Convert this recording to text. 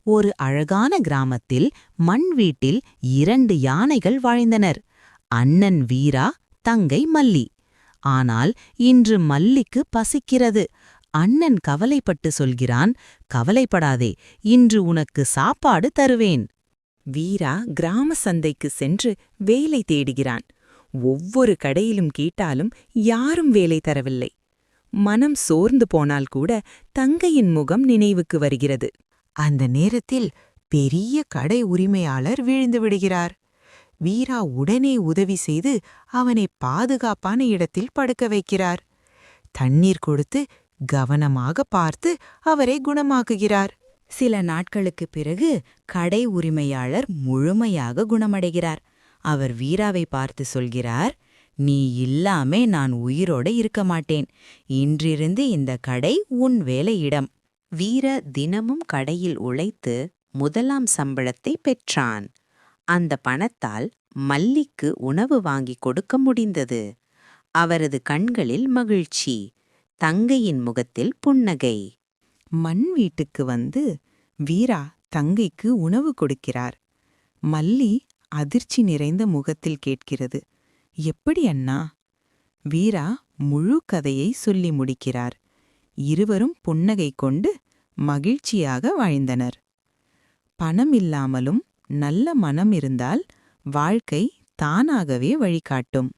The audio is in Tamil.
ஒரு அழகான கிராமத்தில் மண் வீட்டில் 2 யானைகள் வாழ்ந்தனர். அண்ணன் வீரா, தங்கை மல்லி. ஆனால் இன்று மல்லிக்கு பசிக்கிறது. அண்ணன் கவலைப்பட்டு சொல்கிறான், கவலைப்படாதே, இன்று உனக்கு சாப்பாடு தருவேன். வீரா கிராம சந்தைக்கு சென்று வேலை தேடுகிறான். ஒவ்வொரு கடையிலும் கேட்டாலும் யாரும் வேலை தரவில்லை. மனம் சோர்ந்து போனால் கூட தங்கையின் முகம் நினைவுக்கு வருகிறது. அந்த நேரத்தில் பெரிய கடை உரிமையாளர் விழுந்து விடுகிறார். வீரா உடனே உதவி செய்து அவனை பாதுகாப்பான இடத்தில் படுக்க வைக்கிறார். தண்ணீர் கொடுத்து கவனமாக பார்த்து அவரை குணமாக்குகிறார். சில நாட்களுக்குப் பிறகு கடை உரிமையாளர் முழுமையாக குணமடைகிறார். அவர் வீராவை பார்த்து சொல்கிறார், நீ இல்லாமே நான் உயிரோட இருக்க மாட்டேன். இன்றிருந்து இந்த கடை உன் வேலையிடம். வீரா தினமும் கடையில் உழைத்து முதலாம் சம்பளத்தை பெற்றான். அந்த பணத்தால் மல்லிக்கு உணவு வாங்கிக் கொடுக்க முடிந்தது. அவரது கண்களில் மகிழ்ச்சி, தங்கையின் முகத்தில் புன்னகை. மண் வீட்டுக்கு வந்து வீரா தங்கைக்கு உணவு கொடுக்கிறார். மல்லி அதிர்ச்சி நிறைந்த முகத்தில் கேட்கிறது, எப்படி அண்ணா? வீரா முழு கதையை சொல்லி முடிக்கிறார். இருவரும் புன்னகை கொண்டு மகிழ்ச்சியாக வாழ்ந்தனர். பணம் இல்லாமலும் நல்ல மனம் இருந்தால் வாழ்க்கை தானாகவே வழிகாட்டும்.